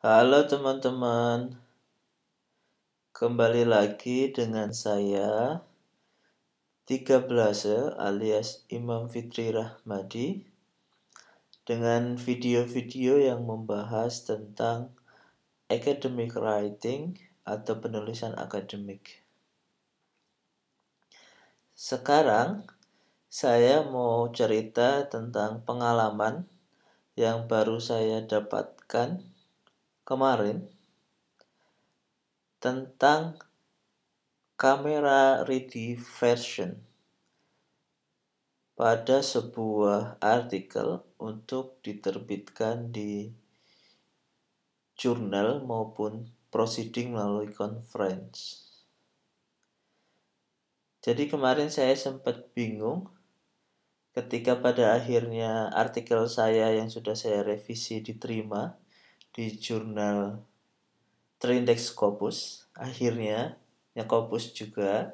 Halo teman-teman, kembali lagi dengan saya 13 alias Imam Fitri Rahmadi dengan video-video yang membahas tentang academic writing atau penulisan akademik. Sekarang saya mau cerita tentang pengalaman yang baru saya dapatkan kemarin tentang camera ready version pada sebuah artikel untuk diterbitkan di jurnal maupun proceeding melalui conference. Jadi kemarin saya sempat bingung ketika pada akhirnya artikel saya yang sudah saya revisi diterima di jurnal Trindex Scopus, akhirnya ya Scopus juga.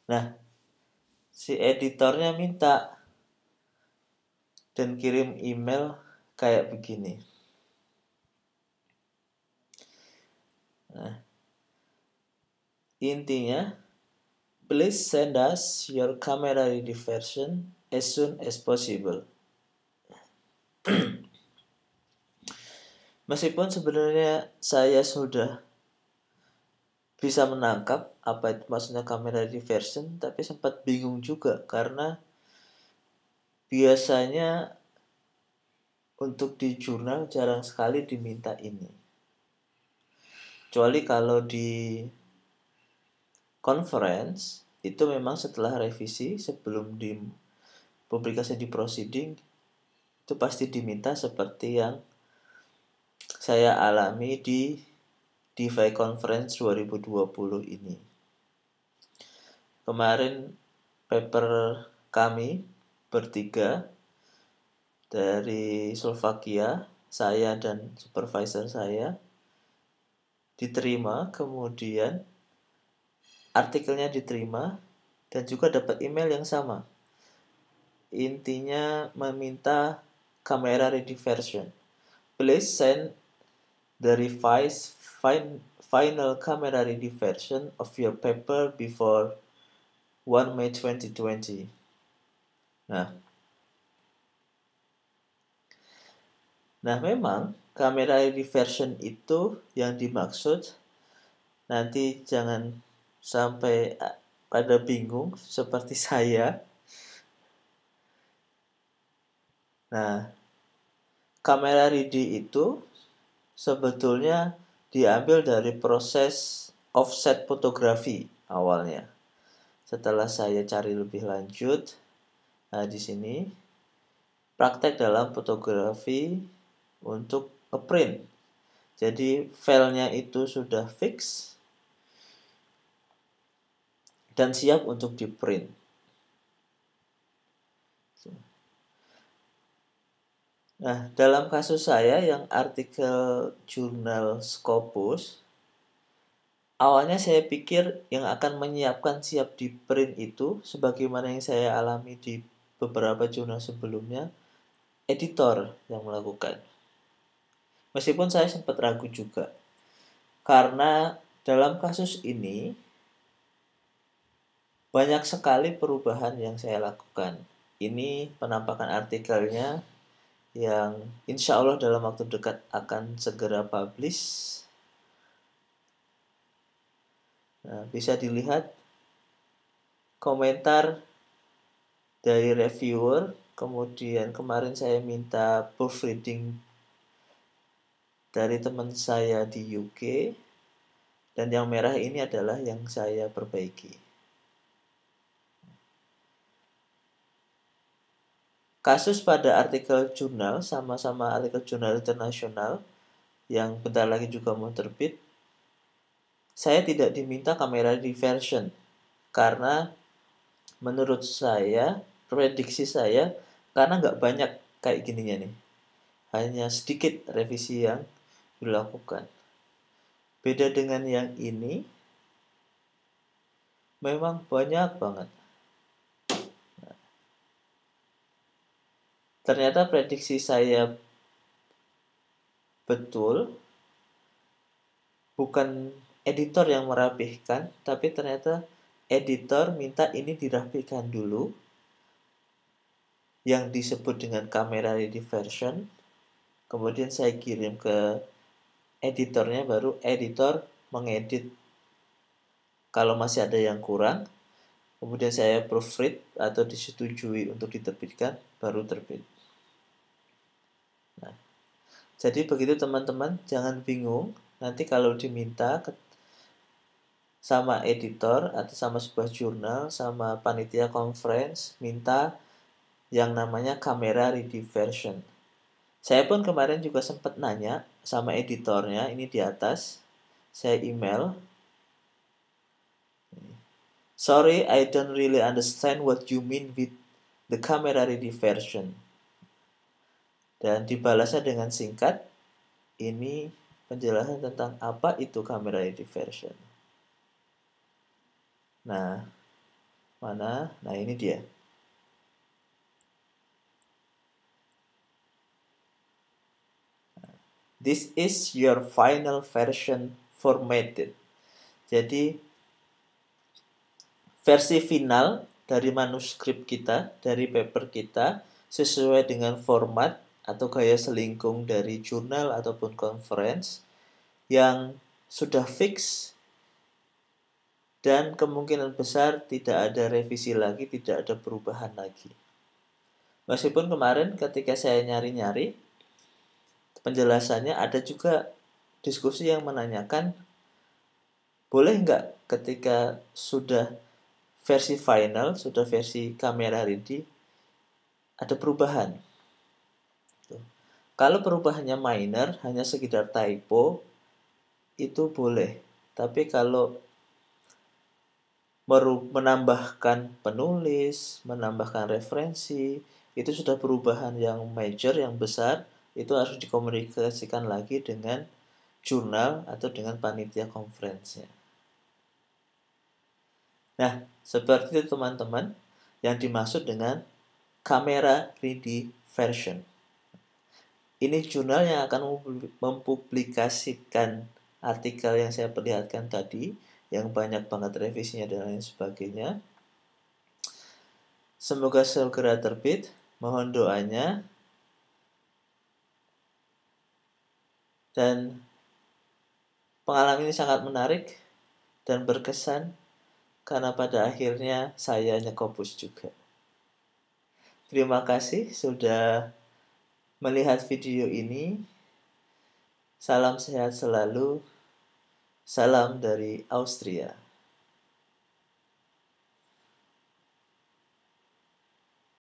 Nah, si editornya minta dan kirim email kayak begini. Nah, intinya, please send us your camera ready version as soon as possible. Meskipun sebenarnya saya sudah bisa menangkap apa itu maksudnya camera ready version, tapi sempat bingung juga karena biasanya untuk di jurnal jarang sekali diminta ini. Kecuali kalau di conference itu memang setelah revisi sebelum dipublikasi di proceeding itu pasti diminta seperti yang saya alami di DeFi Conference 2020 ini. Kemarin paper kami bertiga dari Slovakia, saya dan supervisor saya diterima, kemudian artikelnya diterima dan juga dapat email yang sama. Intinya meminta camera ready version. Please send the revised final camera ready version of your paper before 1 May 2020. Nah, memang camera ready version itu yang dimaksud. Nanti jangan sampai pada bingung seperti saya. Nah, camera ready itu sebetulnya diambil dari proses offset fotografi awalnya. Setelah saya cari lebih lanjut, nah di sini praktek dalam fotografi untuk ngeprint. Jadi filenya itu sudah fix dan siap untuk di-print. Nah, dalam kasus saya yang artikel jurnal Scopus, awalnya saya pikir yang akan menyiapkan siap di-print itu, sebagaimana yang saya alami di beberapa jurnal sebelumnya, editor yang melakukan. Meskipun saya sempat ragu juga, karena dalam kasus ini, banyak sekali perubahan yang saya lakukan. Ini penampakan artikelnya yang insya Allah dalam waktu dekat akan segera publish. Nah, bisa dilihat komentar dari reviewer, kemudian kemarin saya minta proofreading dari teman saya di UK, dan yang merah ini adalah yang saya perbaiki. Kasus pada artikel jurnal, sama-sama artikel jurnal internasional, yang bentar lagi juga mau terbit, saya tidak diminta kamera ready version, karena menurut saya, prediksi saya, karena nggak banyak kayak gininya nih. Hanya sedikit revisi yang dilakukan. Beda dengan yang ini, memang banyak banget. Ternyata prediksi saya betul bukan editor yang merapihkan, tapi ternyata editor minta ini dirapihkan dulu, yang disebut dengan camera ready version. Kemudian saya kirim ke editornya, baru editor mengedit kalau masih ada yang kurang. Kemudian saya proofread atau disetujui untuk diterbitkan, baru terbit. Nah, jadi begitu teman-teman, jangan bingung. Nanti kalau diminta sama editor atau sama sebuah jurnal, sama panitia conference, minta yang namanya camera ready version. Saya pun kemarin juga sempat nanya sama editornya, ini di atas. Saya email, "Sorry, I don't really understand what you mean with the camera ready version." Dan dibalasnya dengan singkat, ini penjelasan tentang apa itu camera ready version. Nah, mana? Nah, ini dia. This is your final version formatted. Jadi, versi final dari manuskrip kita, dari paper kita, sesuai dengan format atau gaya selingkung dari jurnal ataupun conference yang sudah fix dan kemungkinan besar tidak ada revisi lagi, tidak ada perubahan lagi. Meskipun kemarin ketika saya nyari-nyari penjelasannya, ada juga diskusi yang menanyakan, boleh nggak ketika sudah versi final, sudah versi kamera ready, ada perubahan? Kalau perubahannya minor, hanya sekedar typo, itu boleh. Tapi kalau menambahkan penulis, menambahkan referensi, itu sudah perubahan yang major, yang besar, itu harus dikomunikasikan lagi dengan jurnal atau dengan panitia konferensinya. Nah, seperti itu teman-teman yang dimaksud dengan camera ready version. Ini jurnal yang akan mempublikasikan artikel yang saya perlihatkan tadi, yang banyak banget revisinya dan lain sebagainya. Semoga segera terbit, mohon doanya. Dan pengalaman ini sangat menarik dan berkesan, karena pada akhirnya saya nyekopus juga. Terima kasih sudah melihat video ini. Salam sehat selalu. Salam dari Austria.